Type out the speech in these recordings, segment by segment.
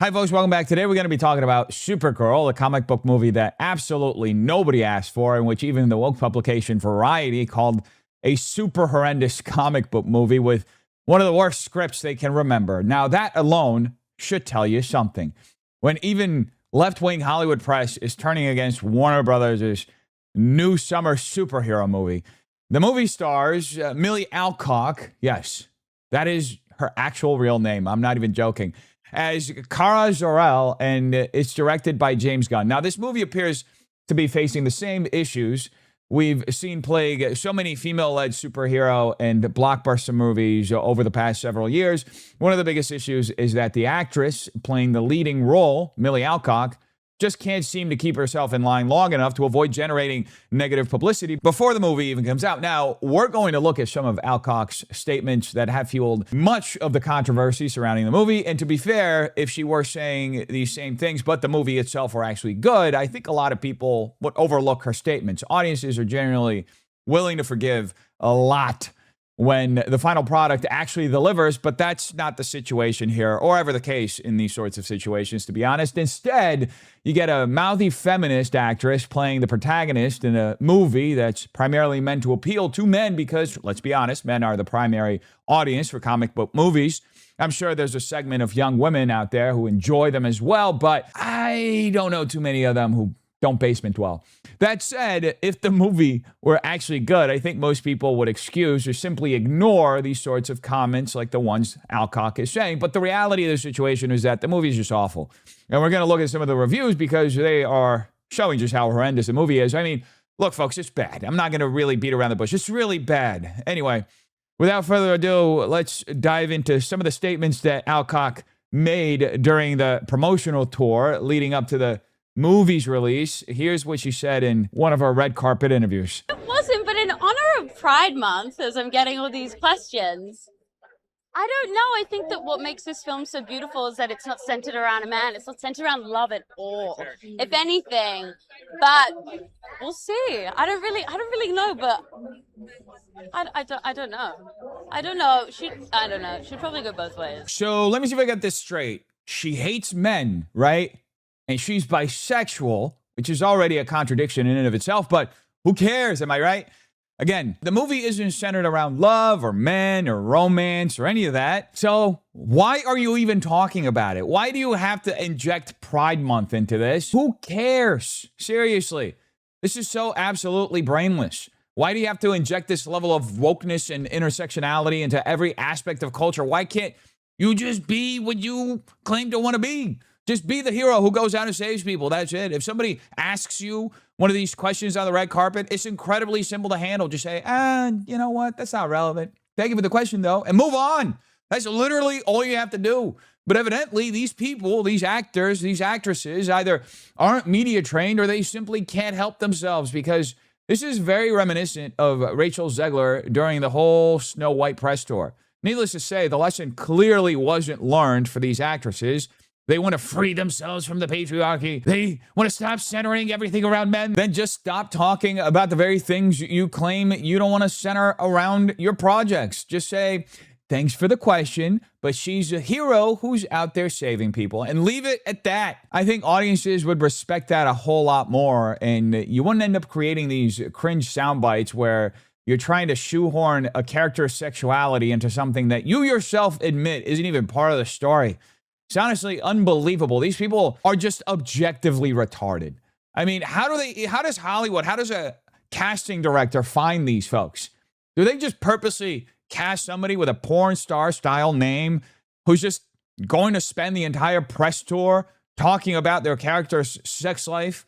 Hi, folks. Welcome back. Today, we're going to be talking about Supergirl, a comic book movie that absolutely nobody asked for, in which even the woke publication Variety called a super horrendous comic book movie with one of the worst scripts they can remember. Now, that alone should tell you something. When even left-wing Hollywood press is turning against Warner Brothers' new summer superhero movie, the movie stars Millie Alcock. Yes, that is her actual real name. I'm not even joking. As Kara Zor-El, and it's directed by James Gunn. Now, this movie appears to be facing the same issues we've seen plague so many female-led superhero and blockbuster movies over the past several years. One of the biggest issues is that the actress playing the leading role, Millie Alcock, just can't seem to keep herself in line long enough to avoid generating negative publicity before the movie even comes out. Now, we're going to look at some of Alcock's statements that have fueled much of the controversy surrounding the movie. And to be fair, if she were saying these same things, but the movie itself were actually good, I think a lot of people would overlook her statements. Audiences are generally willing to forgive a lot when the final product actually delivers, but that's not the situation here, or ever the case in these sorts of situations, to be honest. Instead, you get a mouthy feminist actress playing the protagonist in a movie that's primarily meant to appeal to men because, let's be honest, men are the primary audience for comic book movies. I'm sure there's a segment of young women out there who enjoy them as well, but I don't know too many of them who don't basement dwell. That said, if the movie were actually good, I think most people would excuse or simply ignore these sorts of comments like the ones Alcock is saying. But the reality of the situation is that the movie is just awful. And we're going to look at some of the reviews because they are showing just how horrendous the movie is. I mean, look, folks, it's bad. I'm not going to really beat around the bush. It's really bad. Anyway, without further ado, let's dive into some of the statements that Alcock made during the promotional tour leading up to the movie's release. Here's what she said in one of her red carpet interviews. It wasn't, but in honor of Pride Month, as I'm getting all these questions, I don't know. I think that what makes this film so beautiful is that it's not centered around a man. It's not centered around love at all, if anything. But we'll see. I don't really know. But I don't know. I don't know. She'd probably go both ways. So let me see if I got this straight. She hates men, right? And she's bisexual, which is already a contradiction in and of itself, but who cares? Am I right? Again, the movie isn't centered around love or men or romance or any of that. So why are you even talking about it? Why do you have to inject Pride Month into this? Who cares? Seriously. This is so absolutely brainless. Why do you have to inject this level of wokeness and intersectionality into every aspect of culture? Why can't you just be what you claim to want to be? Just be the hero who goes out and saves people. That's it. If somebody asks you one of these questions on the red carpet, it's incredibly simple to handle. Just say, you know what? That's not relevant. Thank you for the question, though, and move on. That's literally all you have to do. But evidently, these people, these actors, these actresses either aren't media trained or they simply can't help themselves, because this is very reminiscent of Rachel Zegler during the whole Snow White press tour. Needless to say, the lesson clearly wasn't learned for these actresses. They want to free themselves from the patriarchy. They want to stop centering everything around men. Then just stop talking about the very things you claim you don't want to center around your projects. Just say, thanks for the question, but she's a hero who's out there saving people, and leave it at that. I think audiences would respect that a whole lot more, and you wouldn't end up creating these cringe sound bites where you're trying to shoehorn a character's sexuality into something that you yourself admit isn't even part of the story. It's honestly unbelievable. These people are just objectively retarded. I mean, how does Hollywood, how does a casting director find these folks? Do they just purposely cast somebody with a porn star style name who's just going to spend the entire press tour talking about their character's sex life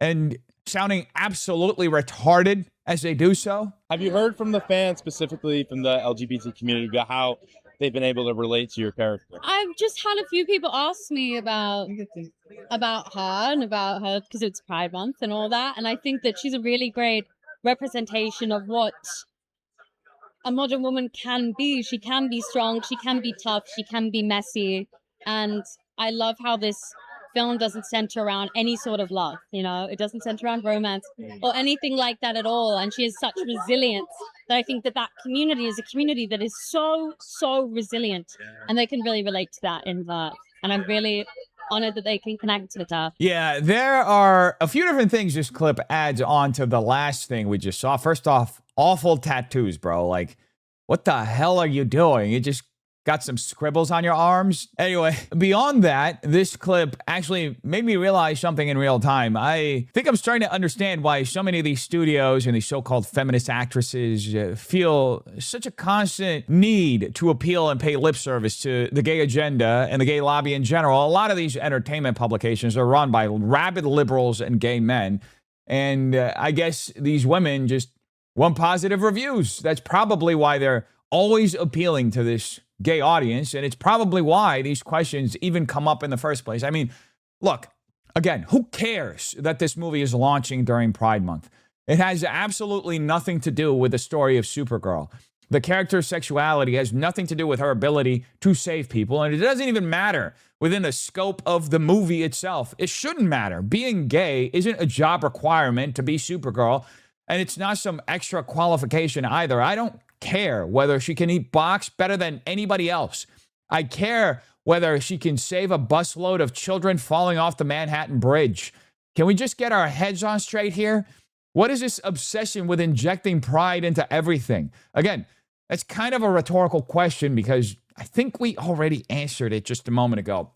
and sounding absolutely retarded as they do so? Have you heard from the fans, specifically from the LGBT community, about how they've been able to relate to your character? I've just had a few people ask me about her and about her because it's Pride Month and all that, and I think that she's a really great representation of what a modern woman can be. She can be strong, she can be tough, she can be messy, and I love how this film doesn't center around any sort of love, it doesn't center around romance or anything like that at all, and she has such resilience that I think that community is a community that is so resilient, and they can really relate to that in that, and I'm really honored that they can connect with her. Yeah, there are a few different things this clip adds on to the last thing we just saw. First off, awful tattoos, bro. Like, what the hell are you doing? You just got some scribbles on your arms? Anyway, beyond that, this clip actually made me realize something in real time. I think I'm starting to understand why so many of these studios and these so-called feminist actresses feel such a constant need to appeal and pay lip service to the gay agenda and the gay lobby in general. A lot of these entertainment publications are run by rabid liberals and gay men. And I guess these women just want positive reviews. That's probably why they're always appealing to this gay audience, and it's probably why these questions even come up in the first place. I mean, look, again, who cares that this movie is launching during Pride Month? It has absolutely nothing to do with the story of Supergirl. The character's sexuality has nothing to do with her ability to save people, and it doesn't even matter within the scope of the movie itself. It shouldn't matter. Being gay isn't a job requirement to be Supergirl, and it's not some extra qualification either. I don't care whether she can eat box better than anybody else. I care whether she can save a busload of children falling off the Manhattan Bridge. Can we just get our heads on straight here? What is this obsession with injecting pride into everything? Again, that's kind of a rhetorical question because I think we already answered it just a moment ago.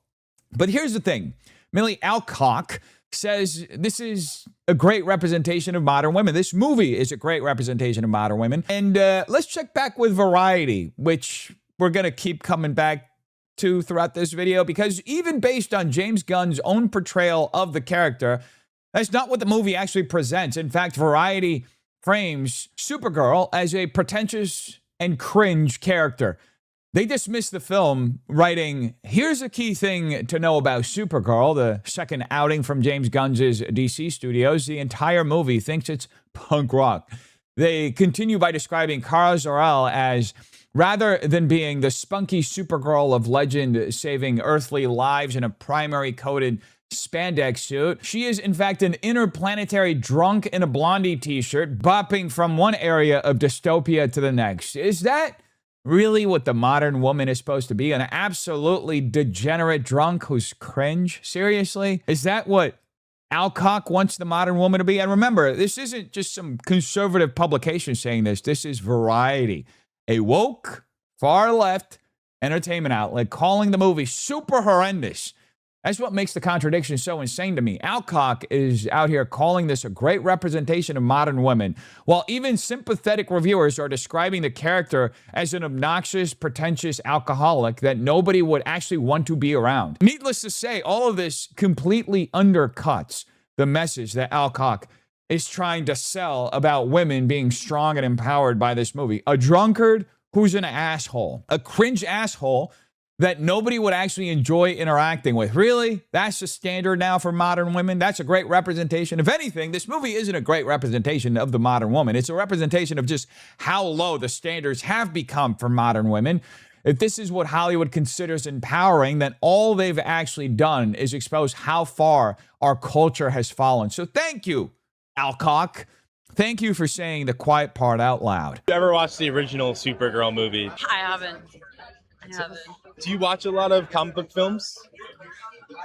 But here's the thing. Millie Alcock says this is a great representation of modern women. This movie is a great representation of modern women. And let's check back with Variety, which we're going to keep coming back to throughout this video, because even based on James Gunn's own portrayal of the character, that's not what the movie actually presents. In fact, Variety frames Supergirl as a pretentious and cringe character. They dismissed the film, writing, "Here's a key thing to know about Supergirl, the second outing from James Gunn's DC studios. The entire movie thinks it's punk rock." They continue by describing Kara Zor-El as, rather than being the spunky Supergirl of legend saving earthly lives in a primary-coated spandex suit, she is in fact an interplanetary drunk in a Blondie t-shirt, bopping from one area of dystopia to the next. Is that really what the modern woman is supposed to be? An absolutely degenerate drunk who's cringe? Seriously? Is that what Alcock wants the modern woman to be? And remember, this isn't just some conservative publication saying this. This is Variety, a woke, far-left entertainment outlet calling the movie super horrendous. That's what makes the contradiction so insane to me. Alcock is out here calling this a great representation of modern women, while even sympathetic reviewers are describing the character as an obnoxious, pretentious alcoholic that nobody would actually want to be around. Needless to say, all of this completely undercuts the message that Alcock is trying to sell about women being strong and empowered by this movie. A drunkard who's an asshole, a cringe asshole that nobody would actually enjoy interacting with. Really? That's the standard now for modern women? That's a great representation? If anything, this movie isn't a great representation of the modern woman. It's a representation of just how low the standards have become for modern women. If this is what Hollywood considers empowering, then all they've actually done is expose how far our culture has fallen. So thank you, Alcock. Thank you for saying the quiet part out loud. You ever watched the original Supergirl movie? I haven't. Do you watch a lot of comic book films?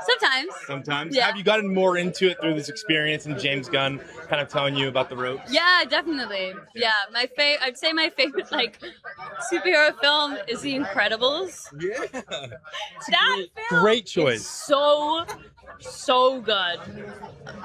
Sometimes. Sometimes? Yeah. Have you gotten more into it through this experience and James Gunn kind of telling you about the ropes? Yeah, definitely. Yeah, I'd say my favorite like superhero film is The Incredibles. Yeah. That film Great choice. is so good.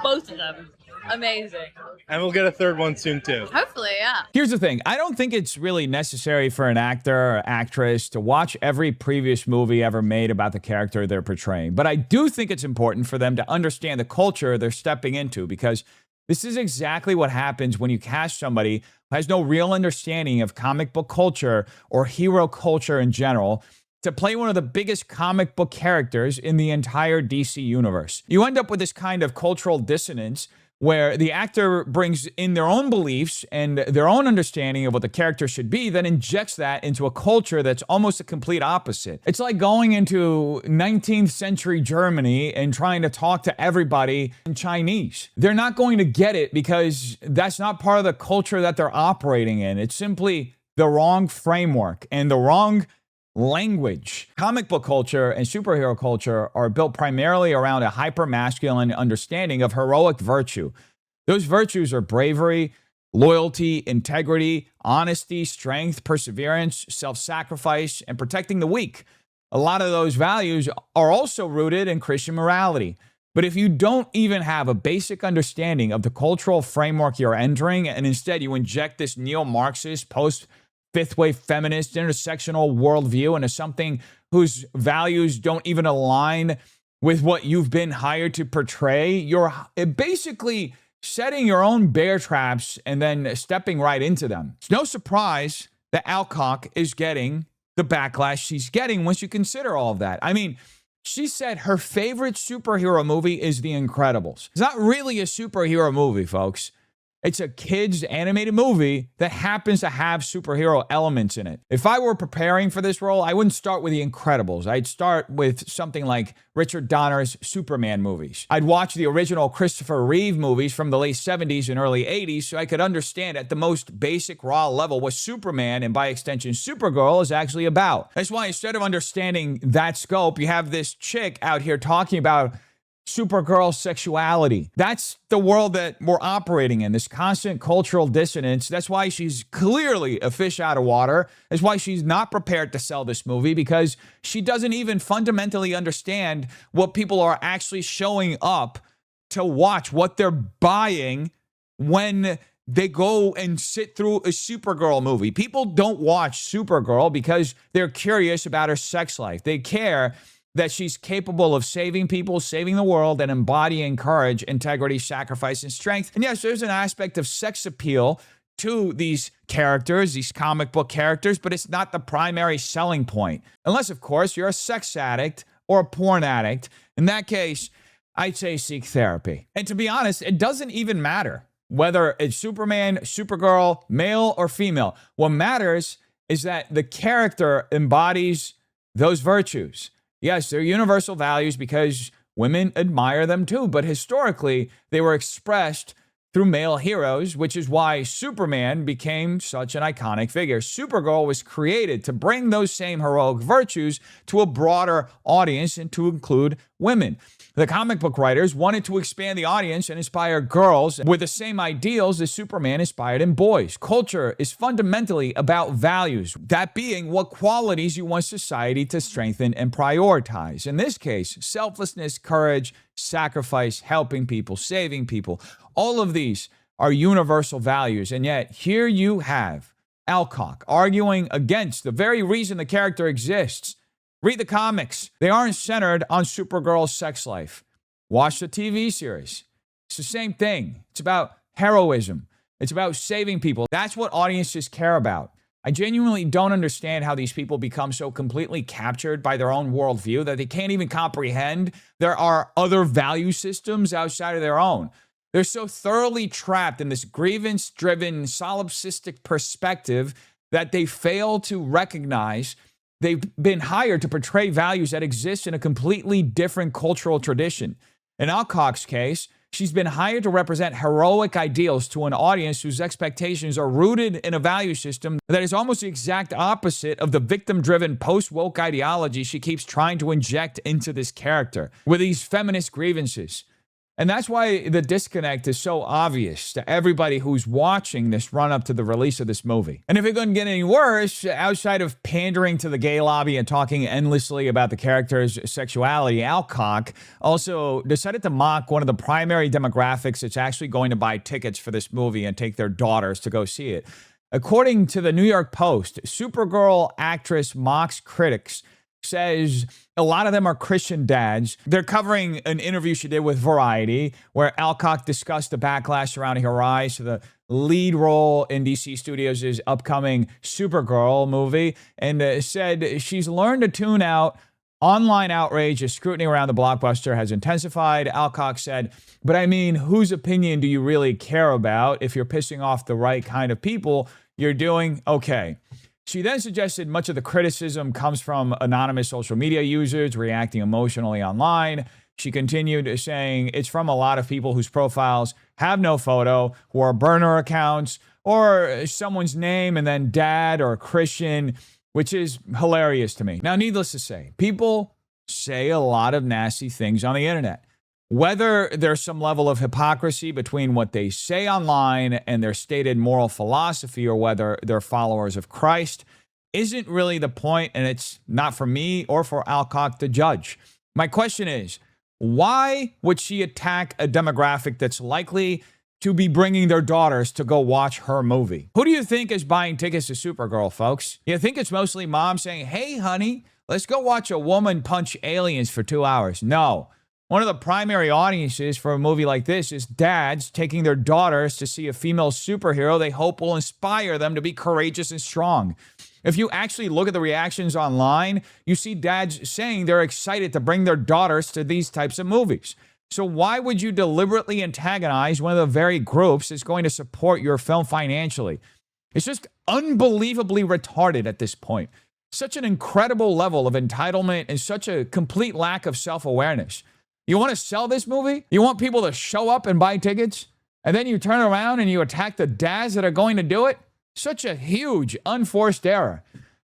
Both of them. Amazing. And we'll get a third one soon too. Hopefully, yeah. Here's the thing. I don't think it's really necessary for an actor or actress to watch every previous movie ever made about the character they're portraying. But I do think it's important for them to understand the culture they're stepping into, because this is exactly what happens when you cast somebody who has no real understanding of comic book culture or hero culture in general to play one of the biggest comic book characters in the entire DC universe. You end up with this kind of cultural dissonance where the actor brings in their own beliefs and their own understanding of what the character should be, then injects that into a culture that's almost the complete opposite. It's like going into 19th century Germany and trying to talk to everybody in Chinese. They're not going to get it because that's not part of the culture that they're operating in. It's simply the wrong framework and the wrong language. Comic book culture and superhero culture are built primarily around a hyper-masculine understanding of heroic virtue. Those virtues are bravery, loyalty, integrity, honesty, strength, perseverance, self-sacrifice, and protecting the weak. A lot of those values are also rooted in Christian morality. But if you don't even have a basic understanding of the cultural framework you're entering, and instead you inject this neo-Marxist, post-fifth wave feminist, intersectional worldview into something whose values don't even align with what you've been hired to portray, you're basically setting your own bear traps and then stepping right into them. It's no surprise that Alcock is getting the backlash she's getting once you consider all of that. I mean, she said her favorite superhero movie is The Incredibles. It's not really a superhero movie, folks. It's a kid's animated movie that happens to have superhero elements in it. If I were preparing for this role, I wouldn't start with The Incredibles. I'd start with something like Richard Donner's Superman movies. I'd watch the original Christopher Reeve movies from the late 70s and early 80s so I could understand at the most basic raw level what Superman, and by extension Supergirl, is actually about. That's why instead of understanding that scope, you have this chick out here talking about Supergirl sexuality. That's the world that we're operating in, this constant cultural dissonance. That's why she's clearly a fish out of water. That's why she's not prepared to sell this movie, because she doesn't even fundamentally understand what people are actually showing up to watch, what they're buying when they go and sit through a Supergirl movie. People don't watch Supergirl because they're curious about her sex life. They care that she's capable of saving people, saving the world, and embodying courage, integrity, sacrifice, and strength. And yes, there's an aspect of sex appeal to these characters, these comic book characters, but it's not the primary selling point. Unless, of course, you're a sex addict or a porn addict. In that case, I'd say seek therapy. And to be honest, it doesn't even matter whether it's Superman, Supergirl, male or female. What matters is that the character embodies those virtues. Yes, they're universal values because women admire them too, but historically, they were expressed through male heroes, which is why Superman became such an iconic figure. Supergirl was created to bring those same heroic virtues to a broader audience and to include women. The comic book writers wanted to expand the audience and inspire girls with the same ideals as Superman inspired in boys. Culture is fundamentally about values, that being what qualities you want society to strengthen and prioritize. In this case, selflessness, courage, sacrifice, helping people, saving people. All of these are universal values, and yet here you have Alcock arguing against the very reason the character exists. Read the comics. They aren't centered on Supergirl's sex life. Watch the TV series. It's the same thing. It's about heroism. It's about saving people. That's what audiences care about. I genuinely don't understand how these people become so completely captured by their own worldview that they can't even comprehend there are other value systems outside of their own. They're so thoroughly trapped in this grievance-driven, solipsistic perspective that they fail to recognize they've been hired to portray values that exist in a completely different cultural tradition. In Alcock's case, she's been hired to represent heroic ideals to an audience whose expectations are rooted in a value system that is almost the exact opposite of the victim-driven post-woke ideology she keeps trying to inject into this character with these feminist grievances. And that's why the disconnect is so obvious to everybody who's watching this run up to the release of this movie. And if it couldn't get any worse, outside of pandering to the gay lobby and talking endlessly about the character's sexuality, Alcock also decided to mock one of the primary demographics that's actually going to buy tickets for this movie and take their daughters to go see it. According to the New York Post, Supergirl actress mocks critics, says a lot of them are Christian dads. They're covering an interview she did with Variety where Alcock discussed the backlash surrounding her rise to the lead role in DC Studios' upcoming Supergirl movie, and said she's learned to tune out online outrage as scrutiny around the blockbuster has intensified. Alcock said, "But I mean, whose opinion do you really care about? If you're pissing off the right kind of people, you're doing okay." She then suggested much of the criticism comes from anonymous social media users reacting emotionally online. She continued saying it's from a lot of people whose profiles have no photo, who are burner accounts, or someone's name and then dad or Christian. which is hilarious to me. Now, needless to say, people say a lot of nasty things on the internet. Whether there's some level of hypocrisy between what they say online and their stated moral philosophy, or whether they're followers of Christ, isn't really the point, and it's not for me or for Alcock to judge. My question is, why would she attack a demographic that's likely to be bringing their daughters to go watch her movie? Who do you think is buying tickets to Supergirl, folks? You think it's mostly moms saying, hey, honey, let's go watch a woman punch aliens for 2 hours? No. One of the primary audiences for a movie like this is dads taking their daughters to see a female superhero they hope will inspire them to be courageous and strong. If you actually look at the reactions online, you see dads saying they're excited to bring their daughters to these types of movies. So why would you deliberately antagonize one of the very groups that's going to support your film financially? It's just unbelievably retarded at this point. Such an incredible level of entitlement and such a complete lack of self-awareness. You want to sell this movie? You want people to show up and buy tickets? And then you turn around and you attack the dads that are going to do it? Such a huge, unforced error.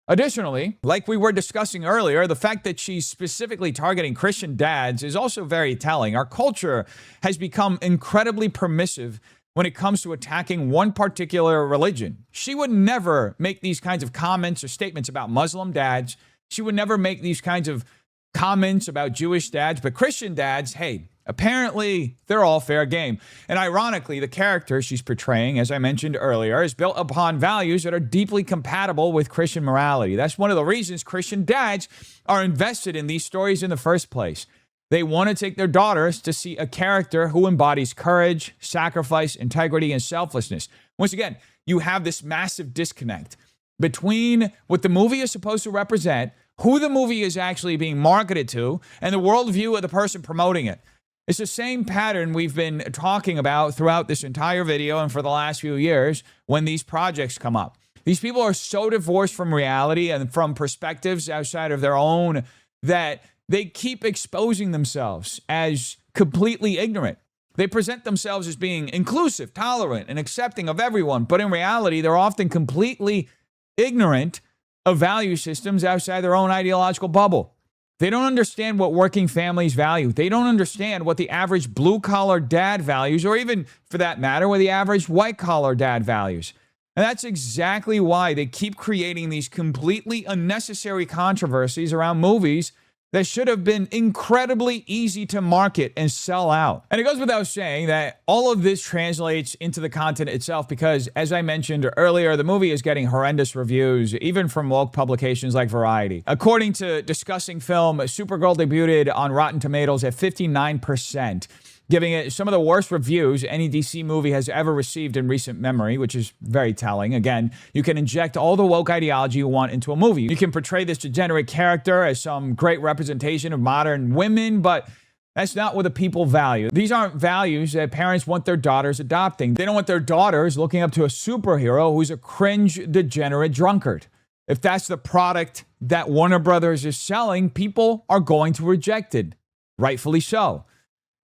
Additionally, like we were discussing earlier, the fact that she's specifically targeting Christian dads is also very telling. Our culture has become incredibly permissive when it comes to attacking one particular religion. She would never make these kinds of comments or statements about Muslim dads. She would never make these kinds of comments about Jewish dads, but Christian dads, hey, apparently they're all fair game. And ironically, the character she's portraying, as I mentioned earlier, is built upon values that are deeply compatible with Christian morality. That's one of the reasons Christian dads are invested in these stories in the first place. They want to take their daughters to see a character who embodies courage, sacrifice, integrity, and selflessness. Once again, you have this massive disconnect between what the movie is supposed to represent, who the movie is actually being marketed to, and the worldview of the person promoting it. It's the same pattern we've been talking about throughout this entire video and for the last few years when these projects come up. These people are so divorced from reality and from perspectives outside of their own that they keep exposing themselves as completely ignorant. They present themselves as being inclusive, tolerant, and accepting of everyone, but in reality, they're often completely ignorant of value systems outside their own ideological bubble. They don't understand what working families value. They don't understand what the average blue-collar dad values, or even, for that matter, what the average white-collar dad values. And that's exactly why they keep creating these completely unnecessary controversies around movies that should have been incredibly easy to market and sell out. And it goes without saying that all of this translates into the content itself because, as I mentioned earlier, the movie is getting horrendous reviews, even from woke publications like Variety. According to Discussing Film, Supergirl debuted on Rotten Tomatoes at 59%. Giving it some of the worst reviews any DC movie has ever received in recent memory, which is very telling. Again, you can inject all the woke ideology you want into a movie. You can portray this degenerate character as some great representation of modern women, but that's not what the people value. These aren't values that parents want their daughters adopting. They don't want their daughters looking up to a superhero who's a cringe, degenerate drunkard. If that's the product that Warner Brothers is selling, people are going to reject it. Rightfully so.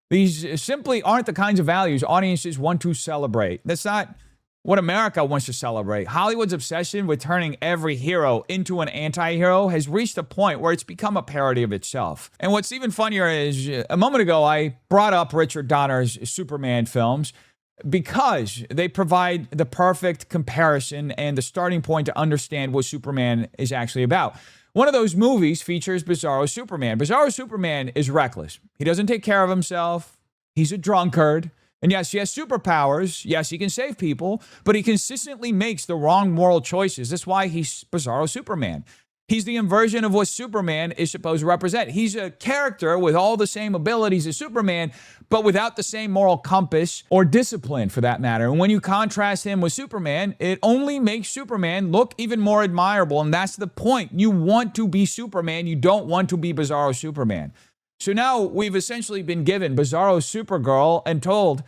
These simply aren't the kinds of values audiences want to celebrate. That's not what America wants to celebrate. Hollywood's obsession with turning every hero into an anti-hero has reached a point where it's become a parody of itself. And what's even funnier is, a moment ago, I brought up Richard Donner's Superman films because they provide the perfect comparison and the starting point to understand what Superman is actually about. One of those movies features Bizarro Superman. Bizarro Superman is reckless. He doesn't take care of himself. He's a drunkard. And yes, he has superpowers. Yes, he can save people, but he consistently makes the wrong moral choices. That's why he's Bizarro Superman. He's the inversion of what Superman is supposed to represent. He's a character with all the same abilities as Superman, but without the same moral compass or discipline, for that matter. And when you contrast him with Superman, it only makes Superman look even more admirable. And that's the point. You want to be Superman. You don't want to be Bizarro Superman. So now we've essentially been given Bizarro Supergirl and told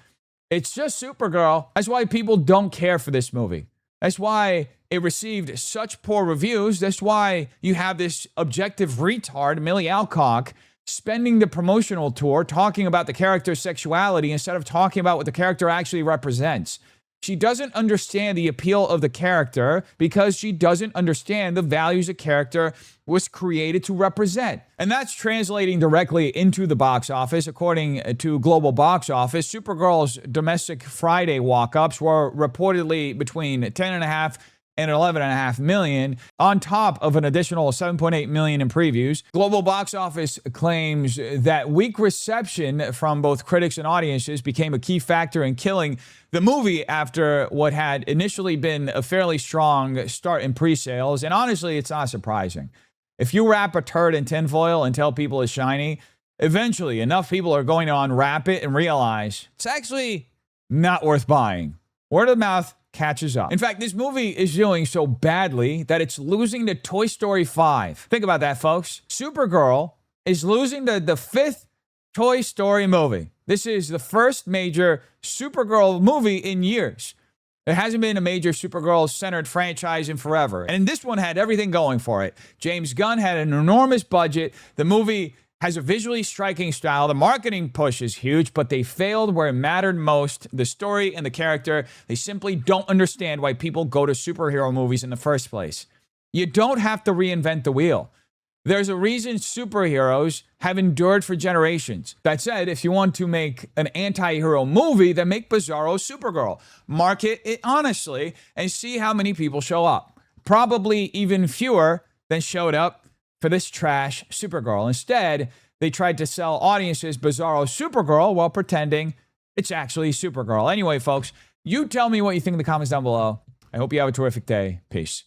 it's just Supergirl. That's why people don't care for this movie. That's why it received such poor reviews. That's why you have this objective retard, Millie Alcock, spending the promotional tour talking about the character's sexuality instead of talking about what the character actually represents. She doesn't understand the appeal of the character because she doesn't understand the values a character was created to represent. And that's translating directly into the box office. According to Global Box Office, Supergirl's domestic Friday walk-ups were reportedly between 10.5 and 11.5 million, on top of an additional 7.8 million in previews. Global Box Office claims that weak reception from both critics and audiences became a key factor in killing the movie after what had initially been a fairly strong start in pre-sales. And honestly, it's not surprising. If you wrap a turd in tinfoil and tell people it's shiny, eventually enough people are going to unwrap it and realize it's actually not worth buying. Word of mouth catches up. In fact, this movie is doing so badly that it's losing to Toy Story 5. Think about that, folks. Supergirl is losing to the 5th Toy Story movie. This is the first major Supergirl movie in years. There hasn't been a major Supergirl-centered franchise in forever. And this one had everything going for it. James Gunn had an enormous budget. The movie has a visually striking style. The marketing push is huge, but they failed where it mattered most, the story and the character. They simply don't understand why people go to superhero movies in the first place. You don't have to reinvent the wheel. There's a reason superheroes have endured for generations. That said, if you want to make an anti-hero movie, then make Bizarro Supergirl. Market it honestly and see how many people show up. Probably even fewer than showed up for this trash Supergirl. Instead, they tried to sell audiences Bizarro Supergirl while pretending it's actually Supergirl. Anyway, folks, you tell me what you think in the comments down below. I hope you have a terrific day. Peace.